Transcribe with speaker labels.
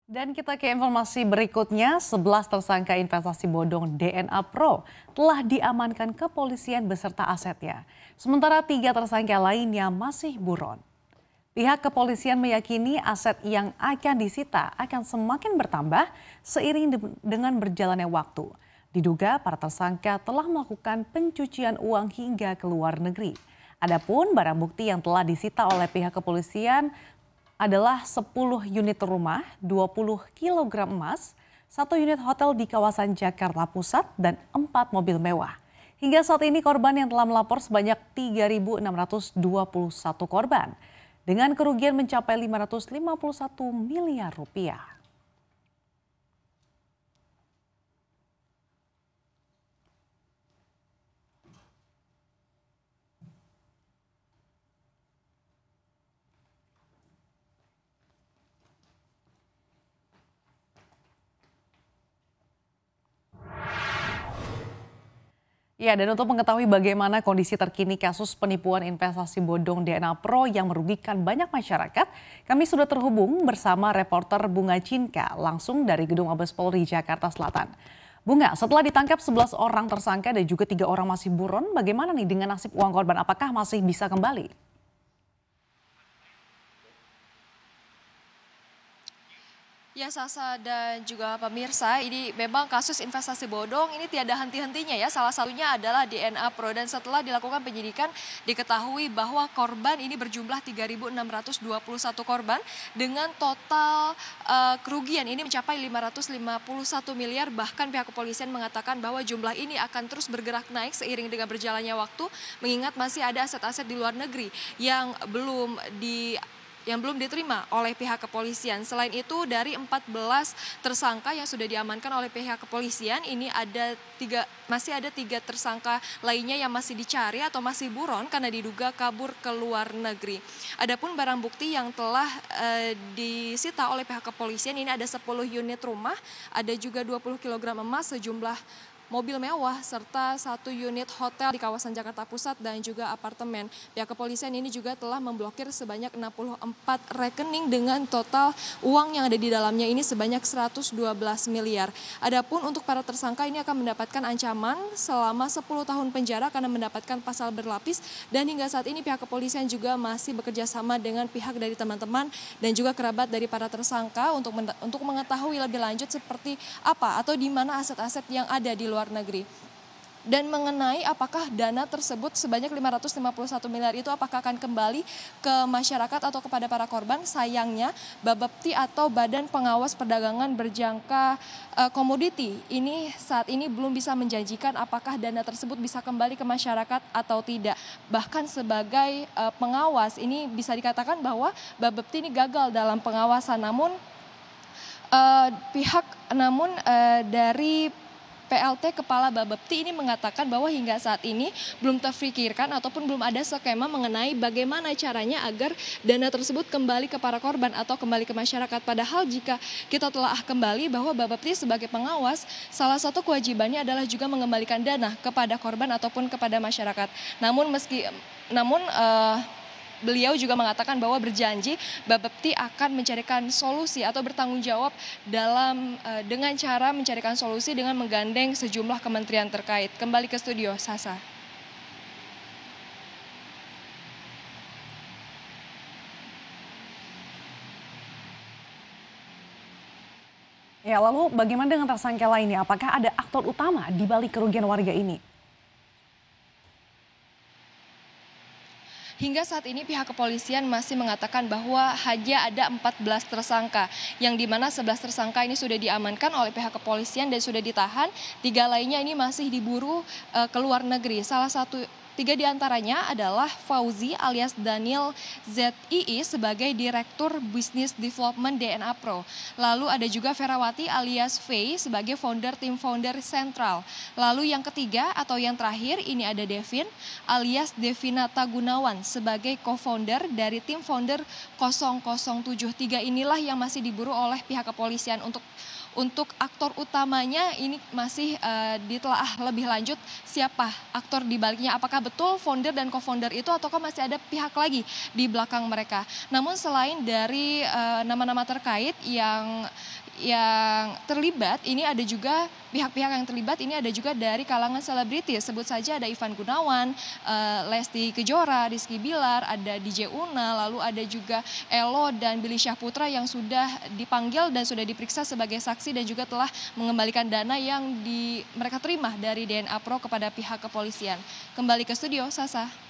Speaker 1: Dan kita ke informasi berikutnya, 11 tersangka investasi bodong DNA Pro telah diamankan kepolisian beserta asetnya. Sementara 3 tersangka lainnya masih buron. Pihak kepolisian meyakini aset yang akan disita akan semakin bertambah seiring dengan berjalannya waktu. Diduga para tersangka telah melakukan pencucian uang hingga ke luar negeri. Adapun barang bukti yang telah disita oleh pihak kepolisian adalah 10 unit rumah, 20 kg emas, 1 unit hotel di kawasan Jakarta Pusat, dan 4 mobil mewah. Hingga saat ini korban yang telah melapor sebanyak 3.621 korban, dengan kerugian mencapai 551 miliar rupiah. Ya, dan untuk mengetahui bagaimana kondisi terkini kasus penipuan investasi bodong DNA Pro yang merugikan banyak masyarakat, kami sudah terhubung bersama reporter Bunga Cinka langsung dari Gedung Mabes Polri Jakarta Selatan. Bunga, setelah ditangkap 11 orang tersangka dan juga 3 orang masih buron, bagaimana nih dengan nasib uang korban? Apakah masih bisa kembali?
Speaker 2: Ya Sasa dan juga pemirsa, ini memang kasus investasi bodong ini tiada henti-hentinya ya. Salah satunya adalah DNA Pro dan setelah dilakukan penyidikan diketahui bahwa korban ini berjumlah 3.621 korban dengan total kerugian ini mencapai 551 miliar. Bahkan pihak kepolisian mengatakan bahwa jumlah ini akan terus bergerak naik seiring dengan berjalannya waktu mengingat masih ada aset-aset di luar negeri yang belum diterima oleh pihak kepolisian. Selain itu dari 14 tersangka yang sudah diamankan oleh pihak kepolisian, ini masih ada 3 tersangka lainnya yang masih dicari atau masih buron karena diduga kabur ke luar negeri. Adapun barang bukti yang telah disita oleh pihak kepolisian ini ada 10 unit rumah, ada juga 20 kg emas, sejumlah mobil mewah, serta 1 unit hotel di kawasan Jakarta Pusat dan juga apartemen. Pihak kepolisian ini juga telah memblokir sebanyak 64 rekening dengan total uang yang ada di dalamnya ini sebanyak 112 miliar. Adapun untuk para tersangka ini akan mendapatkan ancaman selama 10 tahun penjara karena mendapatkan pasal berlapis, dan hingga saat ini pihak kepolisian juga masih bekerja sama dengan pihak dari teman-teman dan juga kerabat dari para tersangka untuk mengetahui lebih lanjut seperti apa atau di mana aset-aset yang ada di luar negeri. Dan mengenai apakah dana tersebut sebanyak 551 miliar itu apakah akan kembali ke masyarakat atau kepada para korban, sayangnya Bapepti atau Badan Pengawas Perdagangan Berjangka Komoditi ini saat ini belum bisa menjanjikan apakah dana tersebut bisa kembali ke masyarakat atau tidak. Bahkan sebagai pengawas ini bisa dikatakan bahwa Bapepti ini gagal dalam pengawasan, namun dari PLT Kepala Bapepti ini mengatakan bahwa hingga saat ini belum terfikirkan ataupun belum ada skema mengenai bagaimana caranya agar dana tersebut kembali ke para korban atau kembali ke masyarakat. Padahal jika kita telah kembali bahwa Bapepti sebagai pengawas, salah satu kewajibannya adalah juga mengembalikan dana kepada korban ataupun kepada masyarakat. Namun beliau juga mengatakan bahwa berjanji Bapepti akan mencarikan solusi atau bertanggung jawab dengan cara mencarikan solusi dengan menggandeng sejumlah kementerian terkait. Kembali ke studio, Sasa.
Speaker 1: Ya, lalu bagaimana dengan tersangka lainnya? Apakah ada aktor utama di balik kerugian warga ini?
Speaker 2: Hingga saat ini pihak kepolisian masih mengatakan bahwa hanya ada 14 tersangka, yang dimana 11 tersangka ini sudah diamankan oleh pihak kepolisian dan sudah ditahan, 3 lainnya ini masih diburu ke luar negeri. 3 diantaranya adalah Fauzi alias Daniel ZII sebagai Direktur Business Development DNA Pro. Lalu ada juga Ferawati alias Faye sebagai tim founder sentral. Lalu yang ketiga atau yang terakhir ini ada Devin alias Devinata Gunawan sebagai co-founder dari tim founder 0073. Inilah yang masih diburu oleh pihak kepolisian. Untuk aktor utamanya ini masih ditelaah lebih lanjut siapa aktor di baliknya, apakah betul founder dan co-founder itu ataukah masih ada pihak lagi di belakang mereka. Namun selain dari nama-nama terkait yang terlibat, ini ada juga pihak-pihak yang terlibat, ini ada juga dari kalangan selebritis. Sebut saja ada Ivan Gunawan, Lesti Kejora, Rizky Bilar, ada DJ Una, lalu ada juga Elo dan Billy Syahputra yang sudah dipanggil dan sudah diperiksa sebagai saksi dan juga telah mengembalikan dana yang mereka terima dari DNA Pro kepada pihak kepolisian. Kembali ke studio, Sasa.